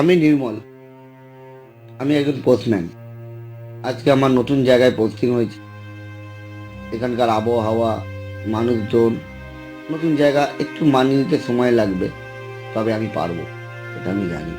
আমি নির্মল। আমি একজন পোস্টম্যান। আজকে আমার নতুন জায়গায় পোস্টিং হয়েছে। এখানকার আবহাওয়া, মানুষজন, নতুন জায়গা, একটু মানিয়ে নিতে সময় লাগবে। তবে আমি পারবো, এটা আমি জানি।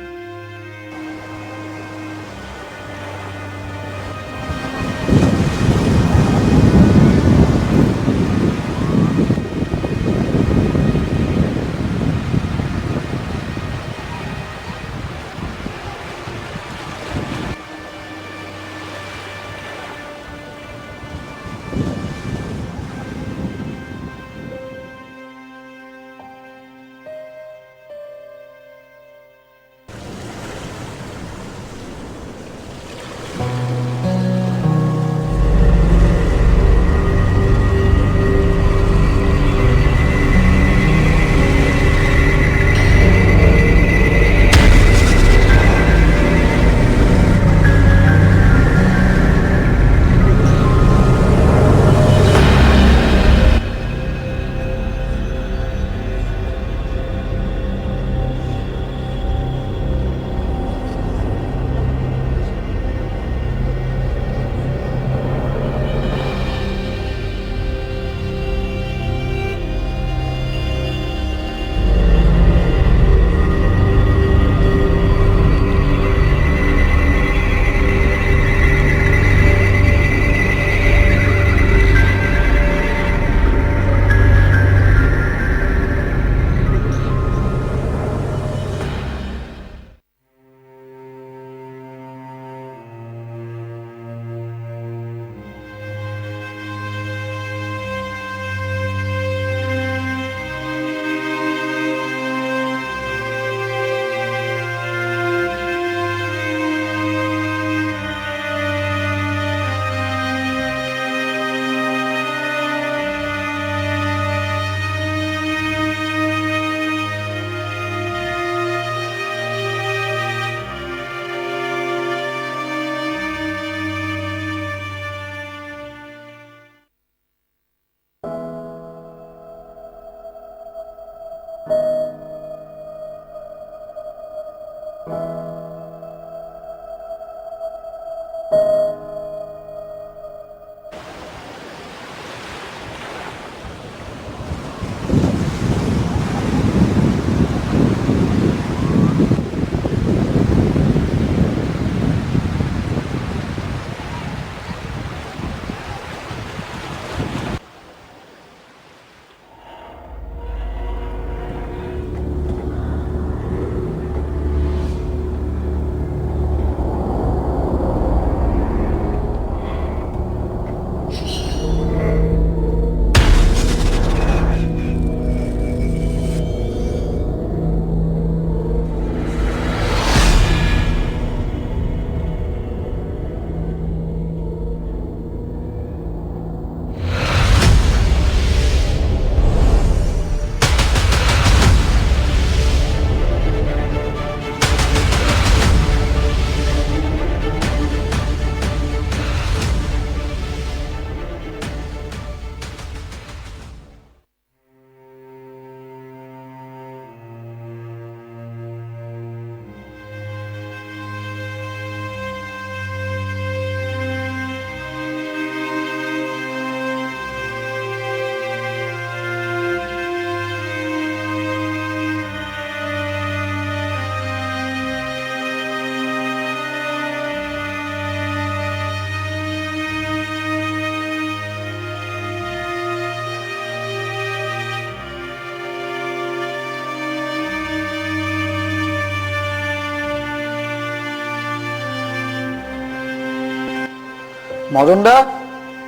মদনদা,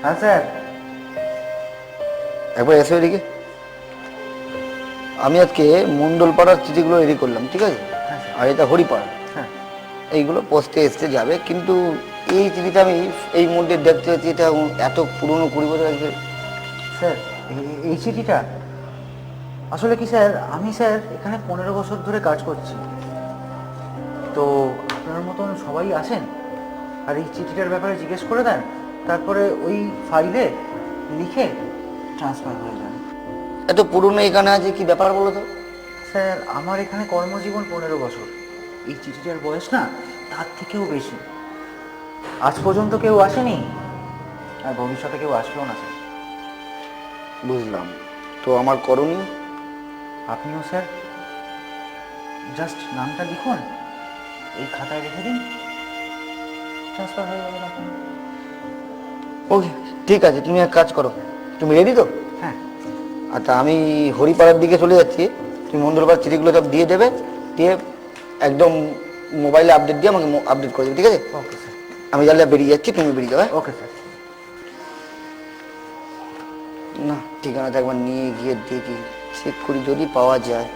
হ্যাঁ স্যার। একবার এসো এদিকে। আমি আজকে মণ্ডলপাড়ার চিঠিগুলো রেডি করলাম, ঠিক আছে? হ্যাঁ স্যার। আর এটা হরিপাড়া। হ্যাঁ এইগুলো পোস্টে এসতে যাবে, কিন্তু এই চিঠিটা আমি এই মধ্যে দেখতে পাচ্ছি, এটা এত পুরনো, 20 বছর আগে। স্যার, এই চিঠিটা আসলে কি স্যার, আমি স্যার এখানে 15 বছর ধরে কাজ করছি। তো আপনার মতন সবাই আসেন আর এই চিঠিটার ব্যাপারে জিজ্ঞেস করে দেন, তারপরে ওই ফাইলে লিখে ট্রান্সফার হয়ে যান। এত পুরনো এখানে আছে, কি ব্যাপার বলো তো? স্যার, আমার এখানে কর্মজীবন 15 বছর। এই চিঠিটার বয়স না তার থেকেও বেশি। আজ পর্যন্ত কেউ আসেনি, আর ভবিষ্যতে কেউ আসবেও না স্যার। বুঝলাম। তো আমার করণীয়? আপনিও স্যার জাস্ট নামটা লিখুন, এই খাতায় রেখে দিন, ট্রান্সফার হয়ে যাবেন আপনি। ওকে, ঠিক আছে। তুমি এক কাজ করো, তুমি রেডি তো? হ্যাঁ। আচ্ছা, আমি হরিপাড়ার দিকে চলে যাচ্ছি। তুমি মন্দিরপাড়ার চিঠিগুলো সব দিয়ে দেবে, দিয়ে একদম মোবাইলে আপডেট দিয়ে আমাকে আপডেট করে দেবে, ঠিক আছে? Okay sir. আমি তাহলে বেরিয়ে যাচ্ছি, তুমি বেরিয়ে যাবে। Okay sir. না, ঠিকানাটা একবার নিয়ে গিয়ে দেখি, চেক করি, যদি পাওয়া যায়,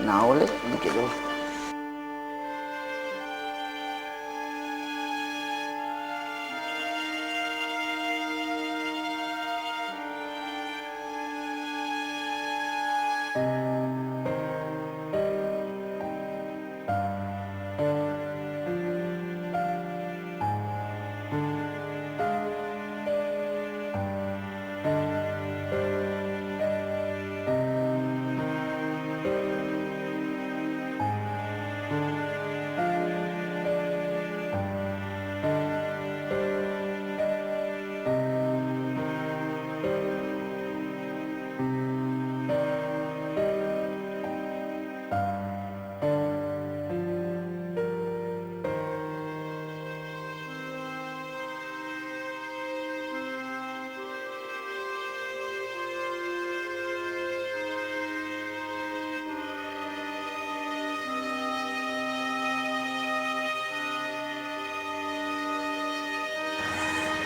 না হলে লিখে দেবো।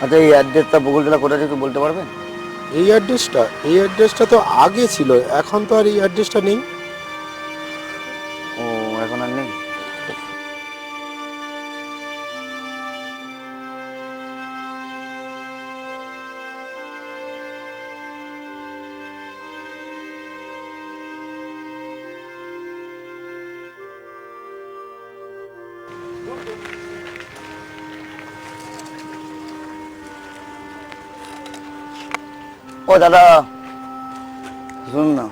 আচ্ছা, এই অ্যাড্রেসটা বগুলতলা কোথায় একটু বলতে পারবেন? এই অ্যাড্রেসটা তো আগে ছিল, এখন তো আর এই অ্যাড্রেসটা নেই। ও, এখন আর নেই। ও দাদা, শুনুন না,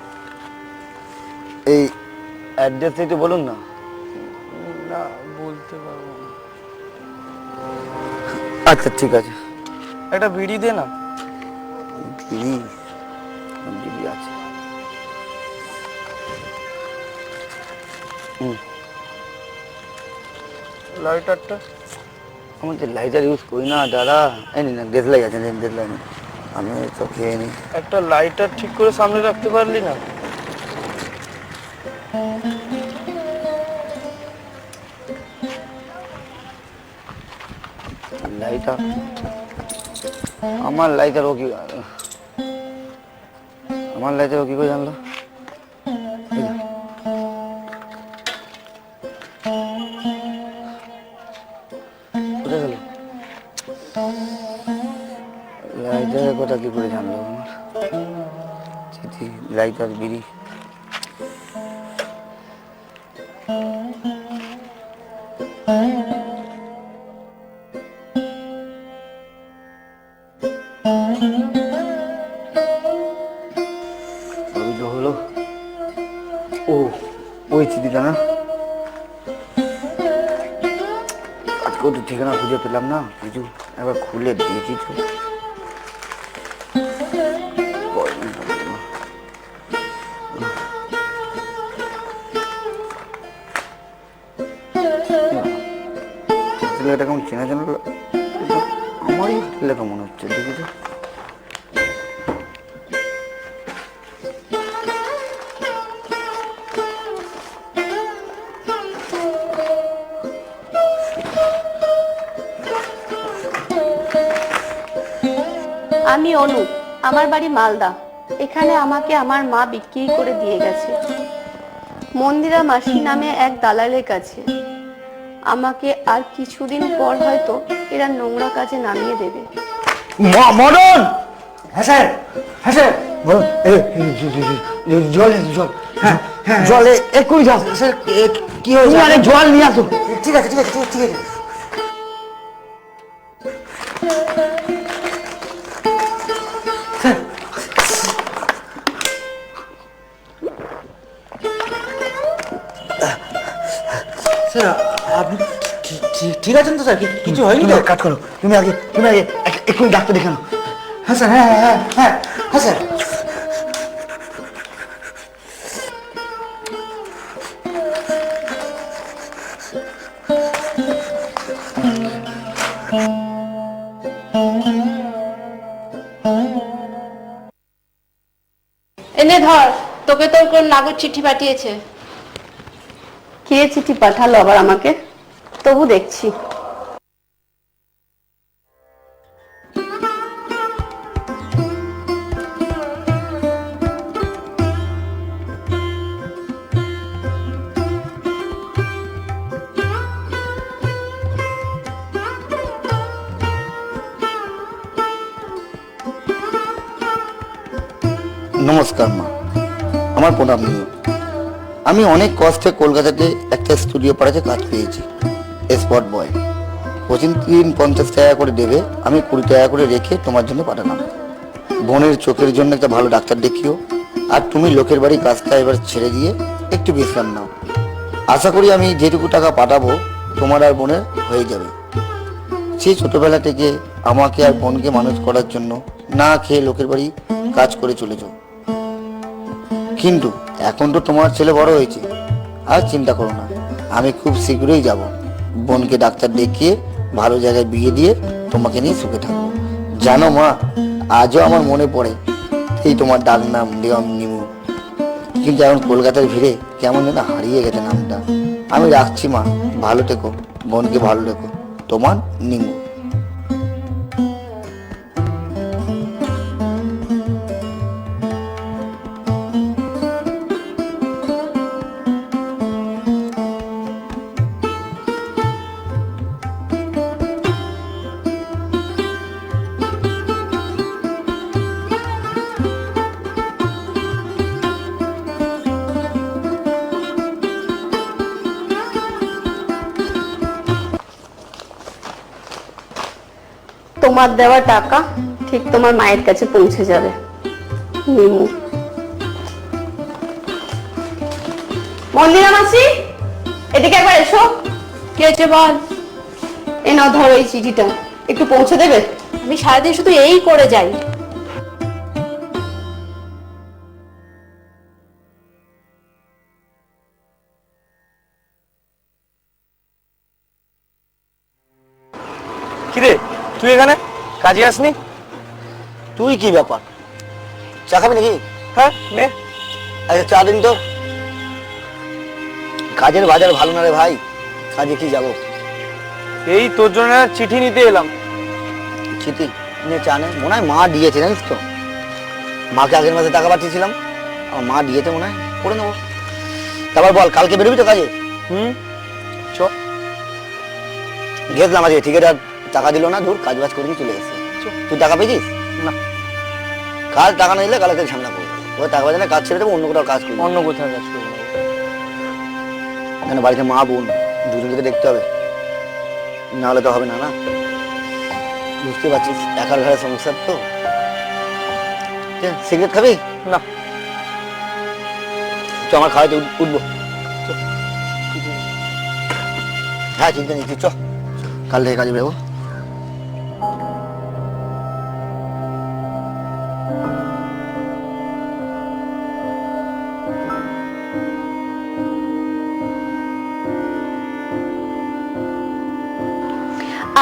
এই অ্যাড্রেসটা একটু বলুন না। না, বলতে পারবো না। আচ্ছা, ঠিক আছে। একটা বিড়ি দে না। দিদি, দিদি আছে। লাইটারটা? আমি তো লাইটার ইউজ করি না দাদা। এই নিন, দেশলাই আছে, দেশলাই নিন। আমি তো খেয়ে নিই। একটা লাইটার ঠিক করে সামনে রাখতে পারলি না? লাইটার? আমার লাইটার ও কি, আমার লাইটার ও কি করে জানলো? এই যে। কোথায় গেল লাইটারের কথা? কি করে জানলো আমার চিঠি, লাইটার, বিড়ি? হলো, ও ওই চিঠিটা না? আজকেও তো ঠিকানা খুঁজে পেলাম না কিছু। একবার খুলে দেখি তো। এটা কেমন চেনা চেনা, আমারই লেখা মনে হচ্ছে, দেখি তো। আমি অনু, আমার বাড়ি মালদা। এখানে আমাকে আমার মা বিক্রি করে দিয়ে গেছে মন্দিরা মাসি নামে এক দালালের কাছে। আমাকে আর কিছুদিন পর হয়তো এরা নোংরা কাজে নামিয়ে দেবে। মদন! হ্যাঁ স্যার, হ্যাঁ স্যার। বলুন, জল, জল, হ্যাঁ জলে এক্ষুনি যাও স্যার কি তুমি, হয়েছে? আরে জল নিয়ে আসো। ঠিক আছে, ঠিক আছে, ঠিক আছে। স্যার, স্যার আপনি ঠিক আছেন তো স্যার? কিছু হয়নি তুমি তো? এক কাজ করো, তুমি আগে এক্ষুনি ডাক্তার দেখানো। হ্যাঁ স্যার, হ্যাঁ হ্যাঁ হ্যাঁ হ্যাঁ স্যার। এনে ধর, তোকে তোর কোন নাগর চিঠি পাঠিয়েছে। কে চিঠি পাঠালো আবার আমাকে? তবু দেখছি। নমস্কার মা, আমার প্রণাম নিও। আমি অনেক কষ্টে কলকাতাতে একটা স্টুডিও পাড়াতে কাজ পেয়েছি, স্পট বয়। প্রতিদিন 50 টাকা করে দেবে, আমি 20 টাকা করে রেখে তোমার জন্য পাঠালাম। বোনের চোখের জন্য একটা ভালো ডাক্তার দেখিও, আর তুমি লোকের বাড়ি কাজটা এবার ছেড়ে দিয়ে একটু বিশ্রাম নাও। আশা করি আমি যেটুকু টাকা পাঠাবো তোমার আর বোনের হয়ে যাবে। সেই ছোটবেলা থেকে আমাকে আর বোনকে মানুষ করার জন্য না খেয়ে লোকের বাড়ি কাজ করে চলেছ, কিন্তু এখন তো তোমার ছেলে বড় হয়েছে, আর চিন্তা করো না, আমি খুব শীঘ্রই যাব। বোনকে ডাক্তার দেখিয়ে ভালো জায়গায় বিয়ে দিয়ে তোমাকে নিয়ে সুখে থাকবো। জানো মা, আজও আমার মনে পড়ে এই তোমার ডাক নাম দেওয়াম নিমু, কিন্তু এখন কলকাতার ভিড়ে কেমন যেন হারিয়ে গেছে নামটা। আমি রাখছি মা, ভালো থেকো, বোনকে ভালো রেখো। তোমার নিমু। তোমার দেওয়া টাকা ঠিক তোমার মায়ের কাছে পৌঁছে যাবে। নিমু। মন্দিরা মাসি, এদিকে একবার এসো। কি হয়েছে বল? এ নাও ধরো এই চিঠিটা, একটু পৌঁছে দেবে? আমি সারাদিন শুধু এই করে যাই। কিরে, তুই এখানে কাজে আসনি? তুই কি ব্যাপার, চা খাবি নাকি? হ্যাঁ নে। আচ্ছা চা দিন তো। কাজের বাজার ভালো না রে ভাই, কাজে কি যাবো। এই তোর জন্য একটা চিঠি নিতে এলাম। চিঠি নিয়ে চা নে, মনে হয় মা দিয়েছে জানিস তো। মাকে আগের মাসে টাকা পাঠিয়েছিলাম, আমার মা দিয়েছে মনে হয়, করে নেবো। তারপর বল, কালকে বেরোবি তো কাজে? চ। গেছিলাম আজকে, ঠিকাদার টাকা দিল না, ধুর কাজ বাজ করে চলে এসেছে। তুই টাকা পেয়েছিস? না। কাল টাকা না দিলে কালকে ঝামেলা করবো। ওই টাকা বাজে না, কাজ ছেড়ে দেবো, অন্য কোথাও কাজ করবো। অন্য কোথাও কাজ করবো। কেন বাড়িতে মা বোন দুজনকে দেখতে হবে, না হলে তো হবে না। না বুঝতে পারছিস, একার ঘরে সংসার তো। সিগারেট খাবি? না। চ, আমার খাওয়াতে উঠবো। হ্যাঁ চিন্তা নিচ্ছি, চ কাল থেকে কাজে বেরোবো।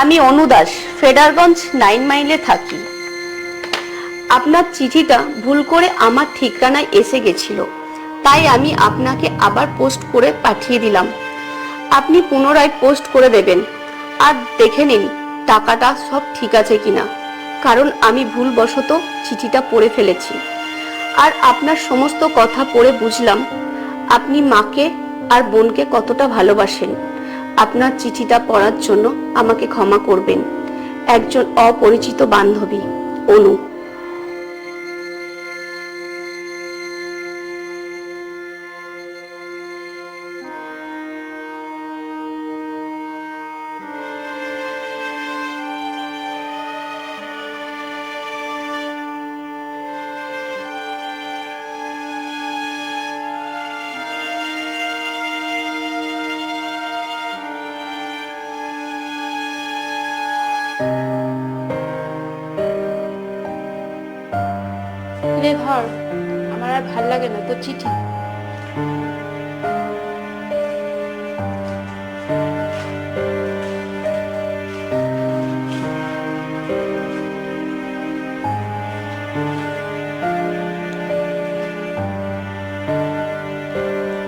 আমি অনু দাস, ফেডারগঞ্জ 9 মাইলে থাকি। আপনার চিঠিটা ভুল করে আমার ঠিকানায় এসে গেছিল, তাই আমি আপনাকে আবার পোস্ট করে পাঠিয়ে দিলাম। আপনি পুনরায় পোস্ট করে দেবেন, আর দেখে নিন টাকাটা সব ঠিক আছে কিনা, কারণ আমি ভুলবশত চিঠিটা পড়ে ফেলেছি। আর আপনার সমস্ত কথা পড়ে বুঝলাম আপনি মাকে আর বোনকে কতটা ভালোবাসেন। আপনার চিঠিটা পড়ার জন্য আমাকে ক্ষমা করবেন। একজন অপরিচিত বান্ধবী, অনু। ধর, আমার আর ভাল লাগে না তোর চিঠি।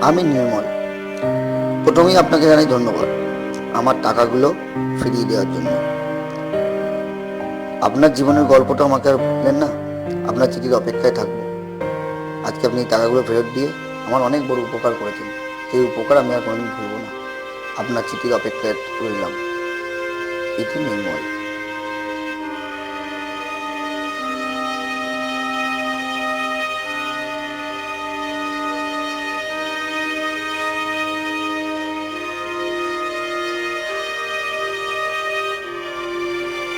আমি নির্মল। প্রথমেই আপনাকে জানাই ধন্যবাদ আমার টাকাগুলো ফিরিয়ে দেওয়ার জন্য। আপনার জীবনের গল্পটা আমাকে আর বললেন না, আপনার চিঠির অপেক্ষায় থাকবো। আজকে আপনি এই টাকাগুলো ফেরত দিয়ে আমার অনেক বড় উপকার করেছেন, সেই উপকার আমি আর কোনোদিন ভুলব না। আপনার চিঠির অপেক্ষায় রইলাম। এটি নির্মল।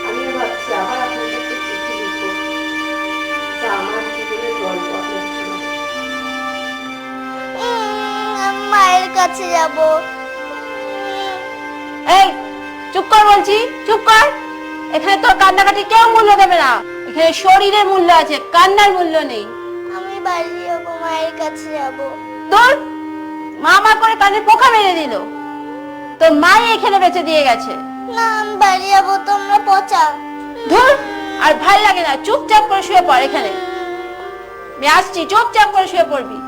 আমি ভাবছি আবার আপনাকে একটা চিঠি লিখব, যা আমার জীবনের গল্প আপনার শোনাবো। আমি মায়ের কাছে যাব। এই চুপ কর বলছি, চুপ কর। এখানে তোর কান্নাকাটি কেউ মূল্য দেবে না। এখানে শরীরের মূল্য আছে, কান্নার মূল্য নেই। আমি বাড়ি যাব, মায়ের কাছে যাব। তোর মা মা করে কানে পোকা মেরে দিল, তোর মাই এখানে বেঁচে দিয়ে গেছে। না, আমি বাড়ি যাব, তোমরা পচা। ধুর, আর ভাল লাগে না। চুপচাপ করে শুয়ে পড় এখানে। আমি আসছি, চুপচাপ করে শুয়ে পড়বি।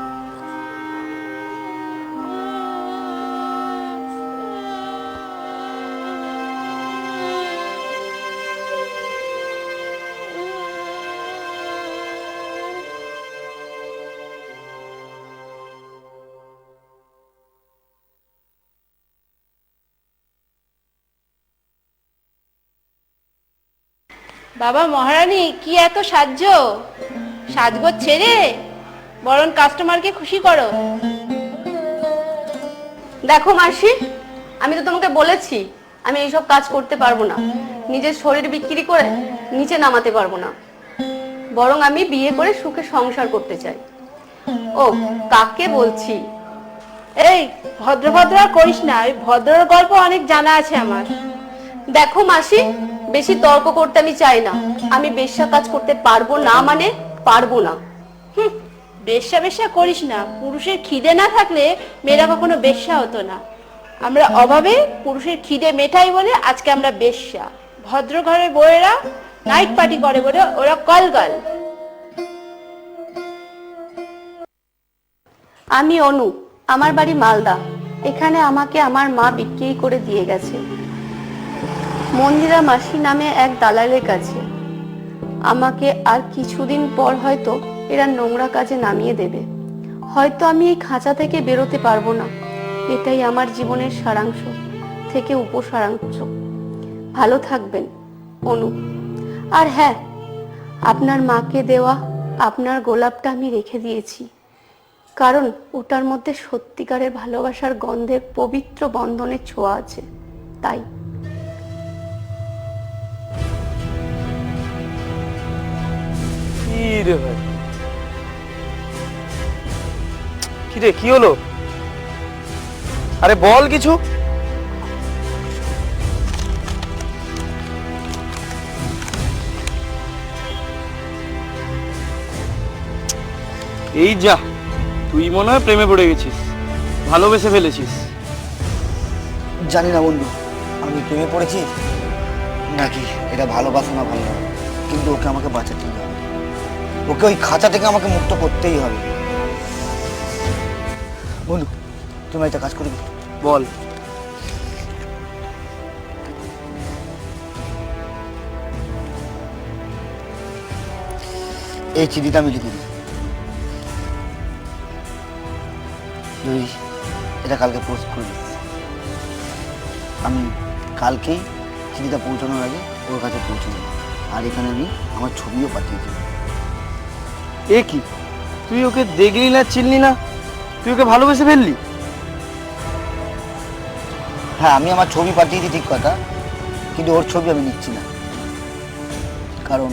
বাবা মহারানী, কি এত সাহায্য? সাজগোজ ছেড়ে বরং কাস্টমারকে খুশি করো। দেখো মাসি, আমি তো তোমাকে বলেছি আমি এইসব কাজ করতে পারবো না। নিজের শরীর বিক্রি করে নিচে নামাতে পারবো না। বরং আমি বিয়ে করে সুখে সংসার করতে চাই। ও, কাকে বলছি? এই ভদ্র ভদ্র আর করিস না, ওই ভদ্রর গল্প অনেক জানা আছে আমার। দেখো মাসি, বেশি তর্ক করতে আমি চাই না। আমি বেশ্যা কাজ করতে পারবো না মানে পারবো না। বেশ্যা বেশ্যা করিস না। পুরুষের খিদে না থাকলে মেয়েরা কখনো বেশ্যা হতো না। আমরা অভাবে পুরুষের খিদে মেটাই বলে আজকে আমরা বেশ্যা। ভদ্র ঘরের বউয়েরা নাইট পার্টি করে বলে ওরা কলগাল। আমি অনু, আমার বাড়ি মালদা। এখানে আমাকে আমার মা বিক্রি করে দিয়ে গেছে মন্দিরা মাসি নামে এক দালালের কাছে। আমাকে আর কিছুদিন পর হয়তো এরা নোংরা কাজে নামিয়ে দেবে। হয়তো আমি এই খাঁচা থেকে বেরোতে পারবো না। এটাই আমার জীবনের সারাংশ থেকে উপসারাংশ। ভালো থাকবেন অনু। আর হ্যাঁ, আপনার মাকে দেওয়া আপনার গোলাপটা আমি রেখে দিয়েছি, কারণ ওটার মধ্যে সত্যিকারের ভালোবাসার গন্ধের পবিত্র বন্ধনের ছোঁয়া আছে, তাই। রে ভাই, কি রে, কি হলো? আরে বল কিছু। এই যা, তুই মনে হয় প্রেমে পড়ে গেছিস, ভালোবেসে ফেলেছিস। জানি না বন্ধু, আমি প্রেমে পড়েছি নাকি এটা ভালোবাসা না ভালো না, কিন্তু ওকে আমাকে বাঁচাতেই হবে। ওকে ওই খাঁচা থেকে আমাকে মুক্ত করতেই হবে। বন্ধু, তুমি একটা কাজ করবি? বল। এই চিঠিটা আমি লিখে দিই। তুই এটা কালকে পোস্ট করে দিস। আমি কালকেই চিঠিটা পৌঁছানোর আগে ওর কাছে পৌঁছে দেবো। আর এখানে আমি আমার ছবিও পাঠিয়ে দেবো। এ কি, তুই ওকে দেখলি না, চিনলি না, তুই ওকে ভালোবেসে ফেললি? হ্যাঁ, আমি আমার ছবি পাঠিয়ে দিই ঠিক কথা, কিন্তু ওর ছবি আমি নিচ্ছি না। কারণ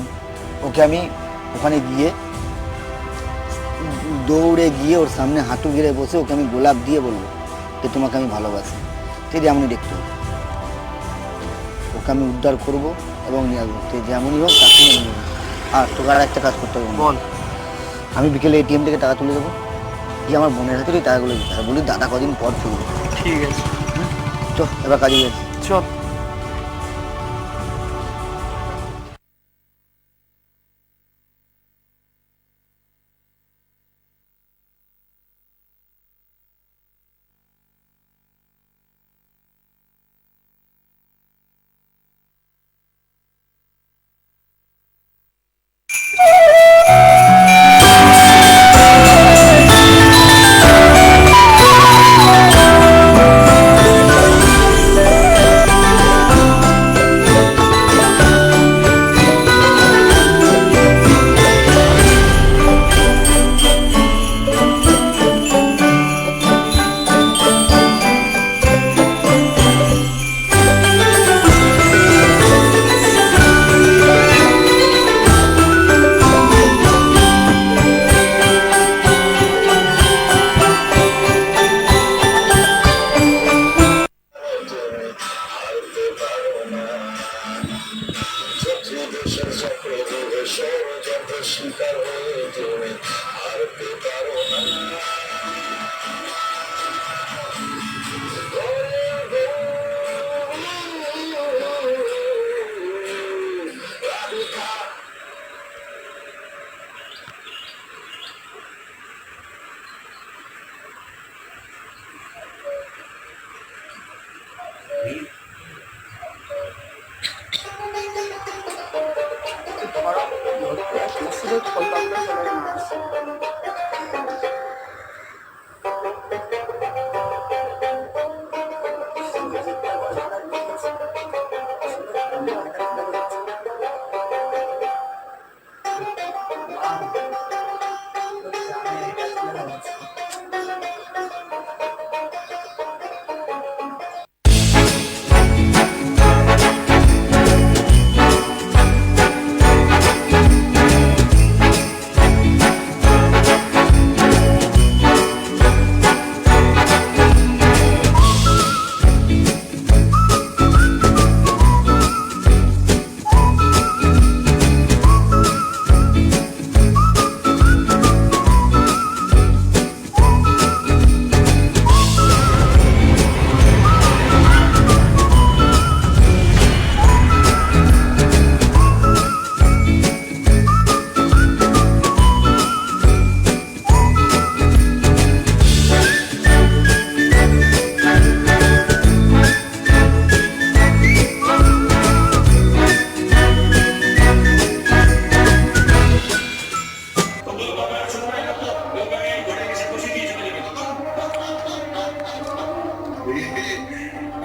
ওকে আমি ওখানে গিয়ে দৌড়ে গিয়ে ওর সামনে হাঁটু গেড়ে বসে ওকে আমি গোলাপ দিয়ে বলবো যে তোমাকে আমি ভালোবাসি। ঠিক এমনই দেখতে হবে। ওকে আমি উদ্ধার করবো এবং নিয়ে আসবো। যেমনই হোক তাকে নিয়ে নেবো। আর তোকে আর একটা কাজ করতে হবে। বল। আমি বিকেলে এটিএম থেকে টাকা তুলে দেবো, দিয়ে আমার বোনের হাতে ওই টাকাগুলো দিতে আর বলি দাদা কদিন পর ফিরবে। ঠিক আছে, চল এবার কাজে গেছি। চল।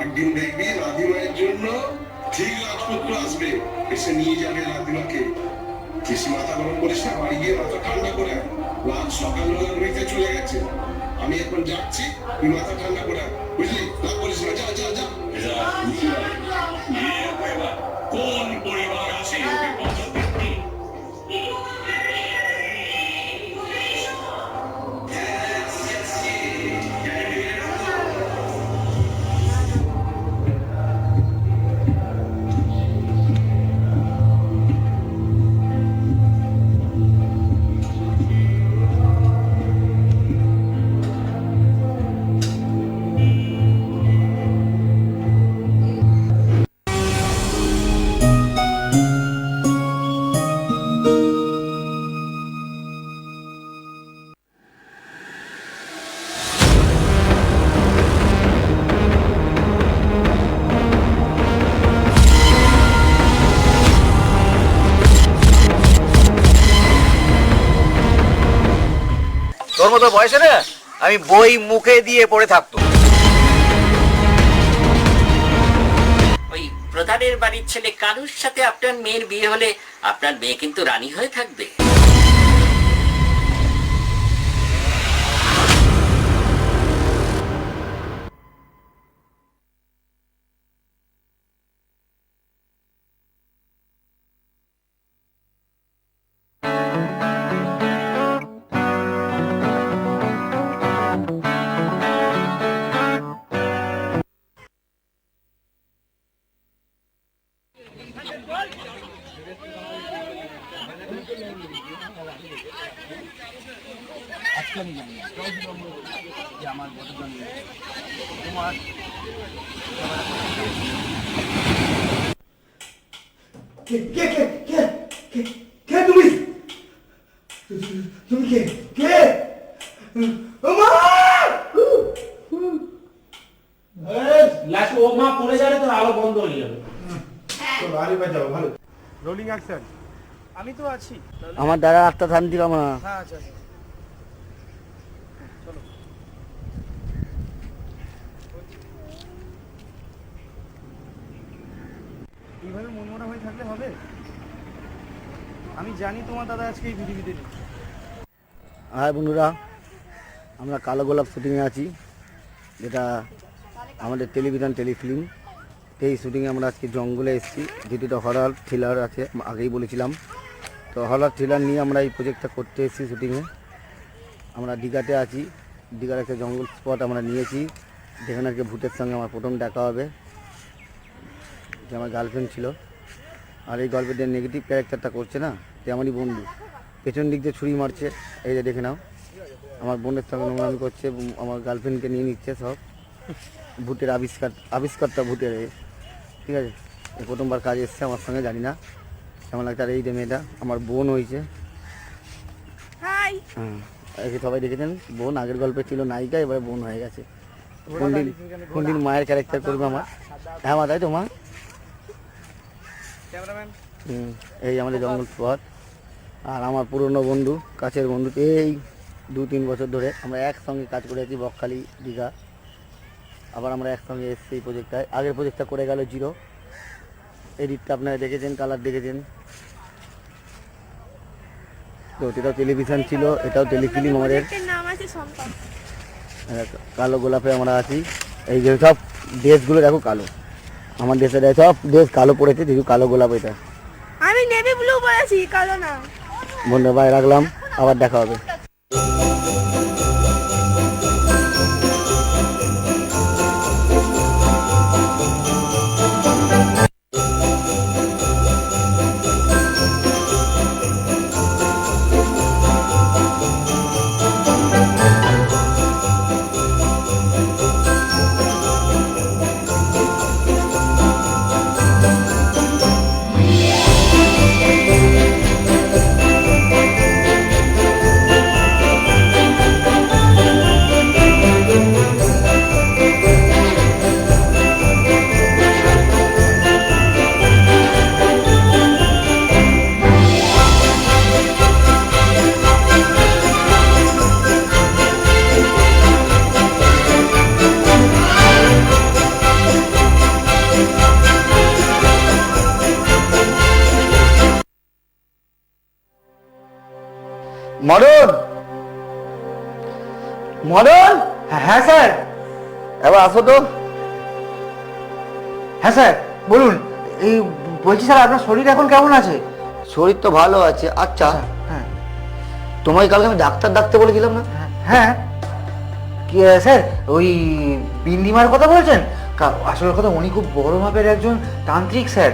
একদিন দেখবি রাধিমায়ের জন্য ঠিক রাজপুত্র আসবে, এসে নিয়ে যাবে রাধিমাকে। বেশি মাথা গরম করিস না, বাড়ি গিয়ে মাথা ঠান্ডা করে আয়। রাত সকালবেলা রইতে চলে গেছে, আমি এখন যাচ্ছি, তুই মাথা ঠান্ডা করে আয়, বুঝলি? রাগ করিস না, যা যা যা। কোন পরিবার আছে ওকে পছন্দ করতে? তোর মতো বয়সে না আমি বই মুখে দিয়ে পড়ে থাকতো। ওই প্রধানের বাড়ির ছেলে কারুর সাথে আপনার মেয়ের বিয়ে হলে আপনার মেয়ে কিন্তু রানী হয়ে থাকবে। যে আমার বড় জন্ম তোমার কে কে কে কে কে কে তুমি তুমি কে কে মা লাস্ট ও মা পড়ে যাবে তো আলো বন্ধ হয়ে যাবে। চলো আরে বাজাও ভালো। Rolling action. আমি তো আছি। আমার দ্বারা আত্মা শান্তি কামনা। হ্যাঁ আচ্ছা চলো। এইভাবে মনমরা হয়ে থাকলে হবে? আমি জানি তোমার দাদা আজকে এই পৃথিবীতে নেই। হ্যাঁ বন্ধুরা, আমরা কালো গোলাপ শুটিংয়ে আছি, যেটা আমাদের টেলিভিশন টেলিফিল্ম। এই শুটিংয়ে আমরা আজকে জঙ্গলে এসেছি, যেটিটা হরর থ্রিলার আছে, আগেই বলেছিলাম। তো হরর থ্রিলার নিয়ে আমরা এই প্রজেক্টটা করতে এসেছি শুটিংয়ে। আমরা দীঘাতে আছি, দীঘার একটা জঙ্গল স্পট আমরা নিয়েছি, যেখানে আজকে ভূতের সঙ্গে আমার প্রথম দেখা হবে, যে আমার গার্লফ্রেন্ড ছিল। আর এই গল্পের যে নেগেটিভ ক্যারেক্টারটা করছে না, সে আমারই বন্ধু। পেছন দিক দিয়ে ছুরি মারছে, এই যে দেখে নাও। আমার বোনের সঙ্গে নোংরামি করছে, আমার গার্লফ্রেন্ডকে নিয়ে নিচ্ছে সব। ভূতের আবিষ্কারটা ভূতের, ঠিক আছে। এই প্রথমবার কাজ এসছে আমার সঙ্গে, জানি না কেমন লাগছে। আর এই যে মেয়েটা আমার বোন হয়েছে, হ্যাঁ, একে সবাই দেখেছেন। বোন আগের গল্পে ছিল নায়িকা, এবারে বোন হয়ে গেছে। খুন্ডির মায়ের ক্যারেক্টার করবে আমার। হ্যাঁ মা, তাই তো মা। এই আমাদের জঙ্গল স্পট। আর আমার পুরনো বন্ধু, কাছের বন্ধু, এই 2-3 বছর ধরে আমরা একসঙ্গে কাজ করে আছি, বকখালি দীঘা। আবার আমরা একসঙ্গে এসেছি এই প্রজেক্টটায়। আগের প্রজেক্টটা করে গেল 0। এডিটটা আপনারা দেখেছেন, কালার দেখেছেন। তো এটাও টেলিভিশন ছিল, এটাও টেলিফিল্ম আমাদের। কালো গোলাপে আমরা আছি। এই যে সব দেশগুলো দেখো কালো, আমার দেশের সব দেশ কালো পড়েছে, যেহেতু কালো গোলাপ এটা। আমি নেভি ব্লু পরেছি, কালো না। বন্ধু ভাই রাখলাম, আবার দেখা হবে। মদন, মদন, হ্যাঁ স্যার। এবার আসো তো। হ্যাঁ স্যার বলুন। এই বলছি স্যার, আপনার শরীর এখন কেমন আছে? শরীর তো ভালো আছে। আচ্ছা, হ্যাঁ তোমায় কালকে আমি ডাক্তার ডাকতে বলেছিলাম না? হ্যাঁ। কি স্যার, ওই বিন্দিমার কথা বলছেন? আসল কথা, উনি খুব বড় মাপের একজন তান্ত্রিক স্যার।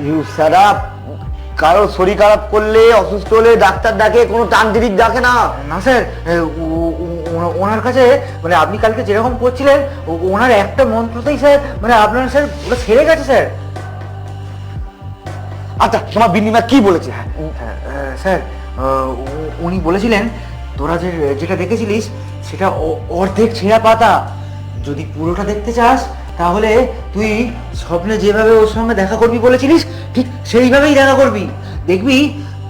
You shut up. কারো শরীর খারাপ করলে, অসুস্থ হলে ডাক্তার ডাকে, কোনো তান্ত্রিক ডাকে না। না স্যার, ওনার কাছে মানে আপনি কালকে যেরকম করছিলেন, ওনার একটা মন্ত্রতেই স্যার মানে আপনার স্যার ওটা সেরে গেছে স্যার। আচ্ছা, তোমার বিন্দিমা কি বলেছে? স্যার উনি বলেছিলেন, তোরা যেটা দেখেছিলিস সেটা অর্ধেক ছেঁড়া পাতা। যদি পুরোটা দেখতে চাস তাহলে তুই স্বপ্নে যেভাবে ওর সঙ্গে দেখা করবি বলেছিলিস, ঠিক সেইভাবেই দেখা করবি। দেখবি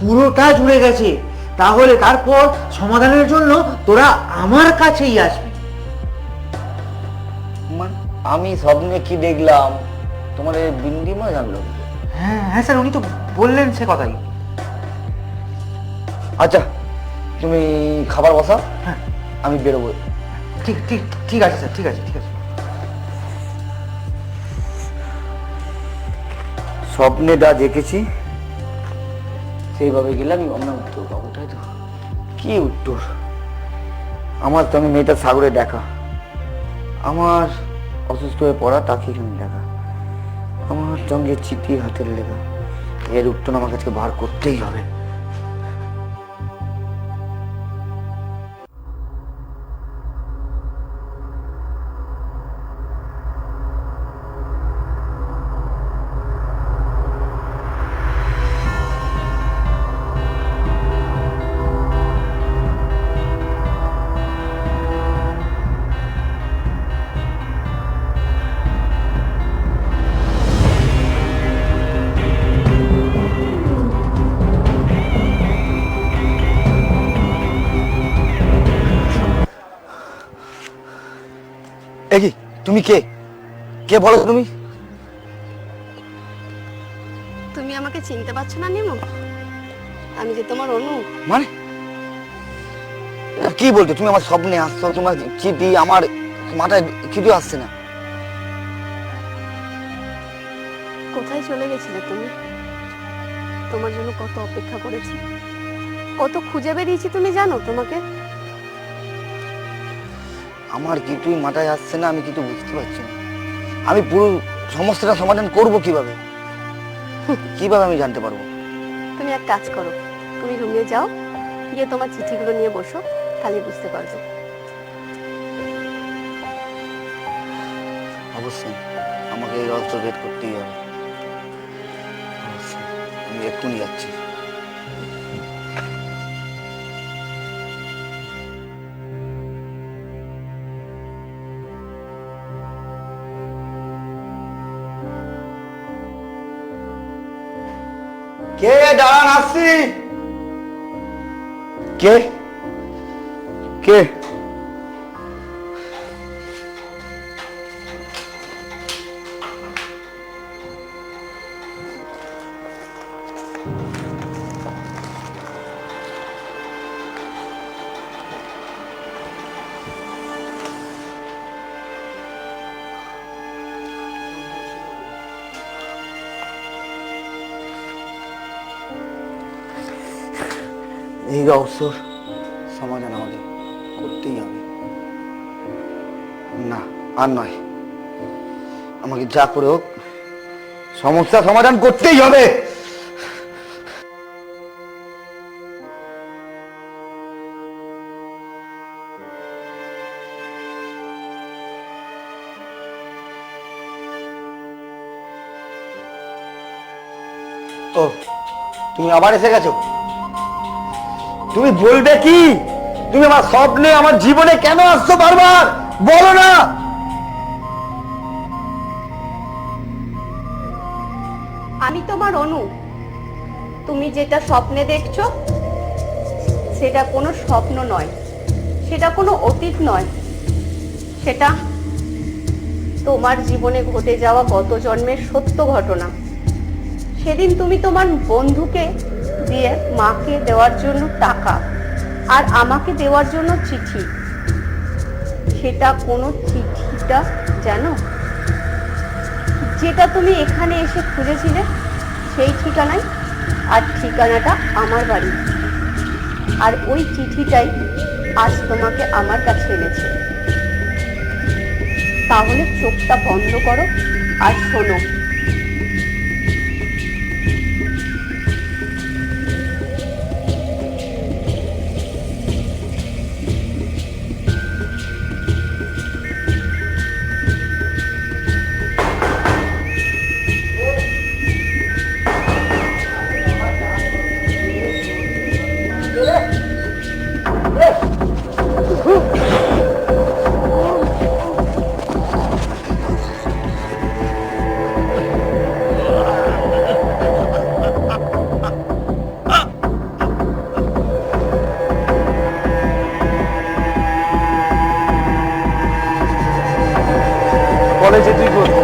পুরোটা জুড়ে গেছে। তাহলে তারপর সমাধানের জন্য তোরা আমার কাছেই আসবি। আমি স্বপ্নে কি দেখলাম তোমার বিন্দিমা জানলো? হ্যাঁ হ্যাঁ স্যার, উনি তো বললেন সে কথাই। আচ্ছা, তুমি খাবার বসাও, হ্যাঁ আমি বেরোবো। ঠিক ঠিক ঠিক আছে স্যার, ঠিক আছে ঠিক আছে। স্বপ্নে যা দেখেছি সেইভাবে গেলাম, আমরা উত্তর পাবো, তাই তো? কি উত্তর? আমার সঙ্গে মেয়েটা সাগরে দেখা, আমার অসুস্থ হয়ে পড়া, তাকে এখানে দেখা, আমার সঙ্গে চিঠি হাতের লেখা। এর উত্তর আমার কাছে বার করতেই হবে। এ কি তুমি কে কে বলো তুমি? তুমি আমাকে চিনতে পারছো না নিমু? আমি যে তোমার অনু। মানে কি বলছো তুমি? আমার স্বপ্নে আসছো, তোমার চিঠি আমার মাথায় কিছু আসছে না। কোথায় চলে গেছিলে তুমি? তোমার জন্য কত অপেক্ষা করেছি, কত খুঁজে বেরিয়েছি, তুমি জানো তোমাকে? আমার কিছুই মাথায় আসছে না, আমি কিছু বুঝতে পারছি না। আমি পুরো সমস্যাটা সমাধান করব কিভাবে? কিভাবে আমি জানতে পারবো? তুমি এক কাজ করো, তুমি রুমে যাও, গিয়ে তোমার চিঠিগুলো নিয়ে বসো, তাহলে বুঝতে পারবে। অবশ্যই আমাকে এই রহস্য ভেদ করতেই হবে। অবশ্যই আমি এক্ষুনি যাচ্ছি। কে? দাঁড়ান, আসছি। কে কে? এই রহস্যর সমাধান আমাকে করতেই হবে। না, আর নয়, আমাকে যা করে হোক সমস্যা সমাধান করতেই হবে। ও, তুমি আবার এসে গেছো? তুমি বলবে কি? তুমি আমার স্বপ্নে, আমার জীবনে কেন আসছো বারবার? বলো না। আমি তোমার অনু। তুমি যেটা স্বপ্নে দেখছো সেটা কোনো স্বপ্ন নয়, সেটা কোনো অতীত নয়, সেটা তোমার জীবনে ঘটে যাওয়া গত জন্মের সত্য ঘটনা। সেদিন তুমি তোমার বন্ধুকে দিয়ে মাকে দেওয়ার জন্য টাকা আর আমাকে দেওয়ার জন্য চিঠি, সেটা কোনো চিঠিটা জানো, যেটা তুমি এখানে এসে খুঁজেছিলে সেই ঠিকানায়, আর ঠিকানাটা আমার বাড়ি। আর ওই চিঠিটাই আজ তোমাকে আমার কাছে এনেছে। তাহলে চোখটা বন্ধ করো আর শোনো। কলেজে তুই করবি,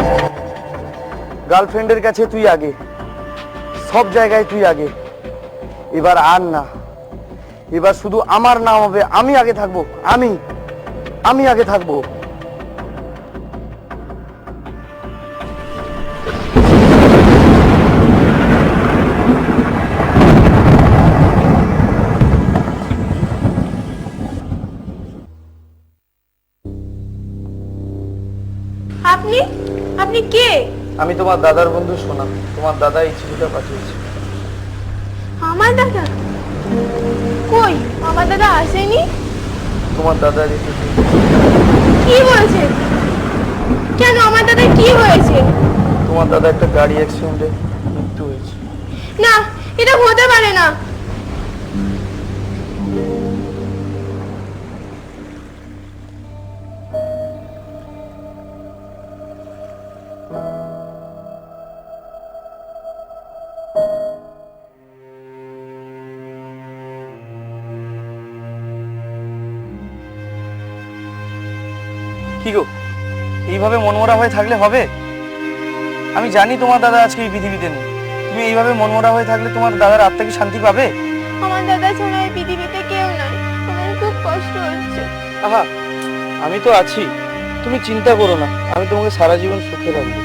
গার্লফ্রেন্ডের কাছে তুই আগে, সব জায়গায় তুই আগে। এবার আর না, এবার শুধু আমার নাম হবে, আমি আগে থাকবো, আমি আগে থাকবো। আপনি আপনি কে? আমি তোমার দাদার বন্ধু সোনা। তোমার দাদা এই চিঠিটা পাঠিয়েছে। আমার দাদা? কই, আমার দাদা আসেনি। তোমার দাদার এই চিঠি। কি বলছে? কেন, আমার দাদা কি হয়েছে? তোমার দাদা একটা গাড়ি অ্যাক্সিডেন্টে মৃত্যু হয়েছে। না, এটা হতে পারে না। কি গো, এইভাবে মনমরা হয়ে থাকলে হবে? আমি জানি তোমার দাদা আজকে এই পৃথিবীতে নেই। তুমি এইভাবে মনমরা হয়ে থাকলে তোমার দাদার আত্মা কি শান্তি পাবে? আমার দাদা ছাড়া এই পৃথিবীতে কেউ নাই, আমার খুব কষ্ট হচ্ছে। আহা, আমি তো আছি, তুমি চিন্তা করো না, আমি তোমাকে সারা জীবন সুখে রাখবো।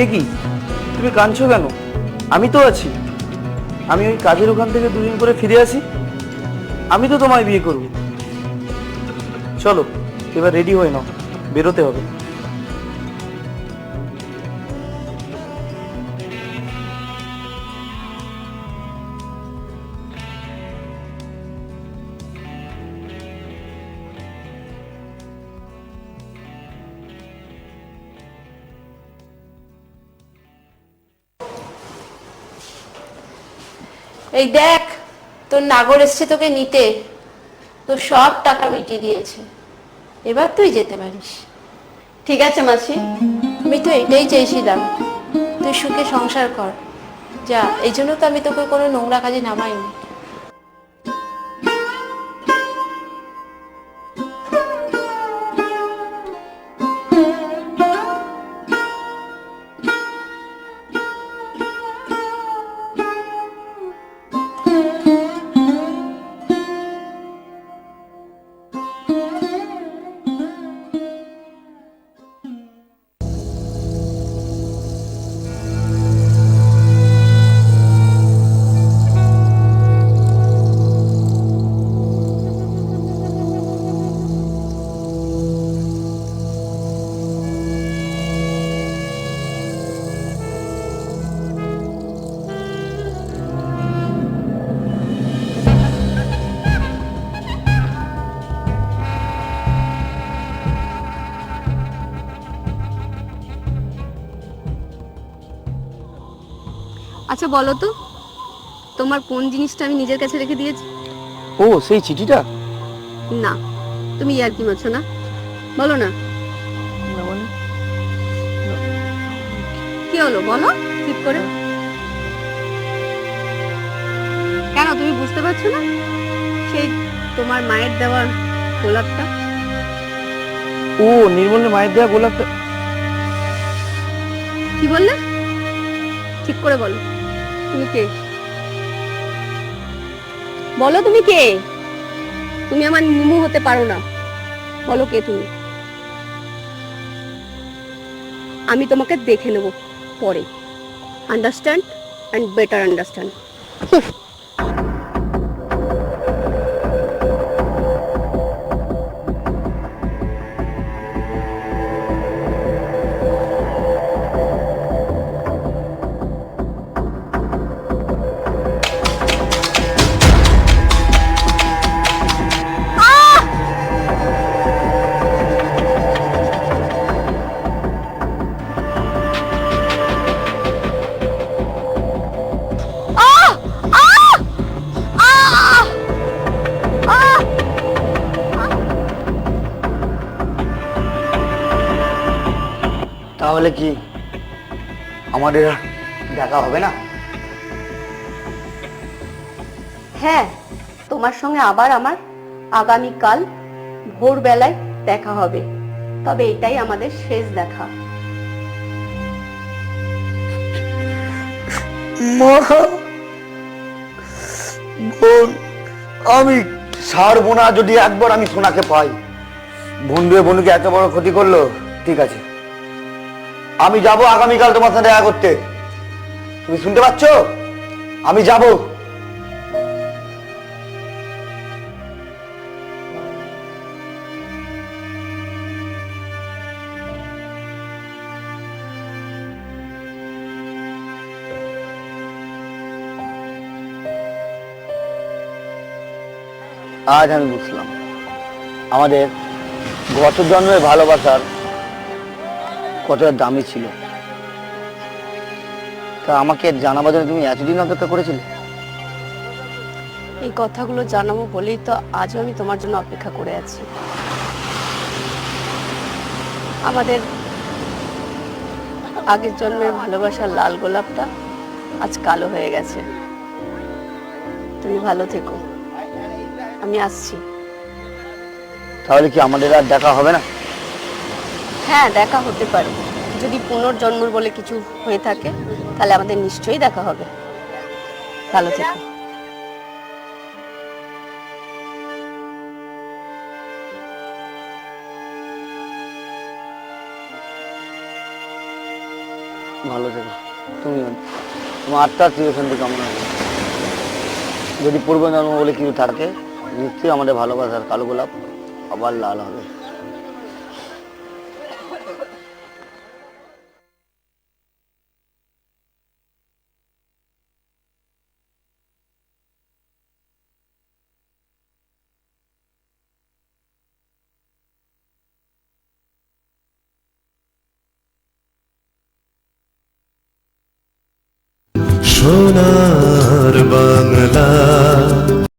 এ কি, তুমি কাঁদছো কেন? আমি তো আছি। আমি ওই কাজের ওখান থেকে দুদিন করে ফিরে আসি, আমি তো তোমায় বিয়ে করব। চলো এবার রেডি হয়ে নাও, বেরোতে হবে। এই দেখ, তোর নাগর এসছে তোকে নিতে, তোর সব টাকা মিটিয়ে দিয়েছে, এবার তুই যেতে পারিস। ঠিক আছে মাসি, আমি তো এটাই চেয়েছিলাম, তুই সুখে সংসার কর। যা, এই জন্য তো আমি তোকে কোনো নোংরা কাজে নামাইনি। আচ্ছা বলো তো, তোমার কোন জিনিসটা আমি নিজের কাছে রেখে দিয়েছি? ও, সেই চিঠিটা? না, তুমি ইয়ার্কি মারছো না, বলো না। কি হলো বলো ঠিক করে। কেন তুমি বুঝতে পারছো না? সেই তোমার মায়ের দেওয়া গোলাপটা। ও, নির্মলের মায়ের দেওয়া গোলাপটা। কি বললে? ঠিক করে বলো, তুমি কে? বলো তুমি কে? তুমি আমার নিমু হতে পারো না, বলো কে তুমি। আমি তোমাকে দেখে নেব পরে, আন্ডারস্ট্যান্ড অ্যান্ড বেটার আন্ডারস্ট্যান্ড। তাহলে কি আমাদের আর দেখা হবে না? হ্যাঁ, তোমার সঙ্গে আবার আমার আগামীকাল ভোরবেলায় দেখা হবে। তবে এটাই আমাদের শেষ দেখা। মা, বোন, আমি ছাড়বো না যদি একবার আমি সোনাকে পাই। বন্ধু বন্ধুকে এত বড় ক্ষতি করলো, ঠিক আছে আমি যাব আগামীকাল তোমার সাথে দেখা করতে। তুমি শুনতে পাচ্ছ? আমি যাব। আজ আমি বুঝলাম আমাদের গত জন্মের ভালোবাসার কতটা দামি ছিল। তা আমাকে জানাবার জন্য তুমি এতদিন অপেক্ষা করেছিলে? এই কথাগুলো জানাবো বলেই তো আজও আমি তোমার জন্য অপেক্ষা করে আছি। আমাদের আগের জন্মের ভালোবাসার লাল গোলাপটা আজ কালো হয়ে গেছে। তুমি ভালো থেকো, আমি আসছি। তাহলে কি আমাদের আর দেখা হবে না? হ্যাঁ, দেখা হতে পারে। যদি পুনর্জন্ম বলে কিছু হয়ে থাকে তাহলে আমাদের নিশ্চয়ই দেখা হবে। ভালো থেকো। ভালো থেকো তুমি, তোমার আত্মার চিরশান্তি কামনা করি। যদি পূর্বজন্ম বলে কিছু থাকে, নিশ্চয়ই আমাদের ভালোবাসার কালো গোলাপ আবার লাল হবে। সোনার বাংলা।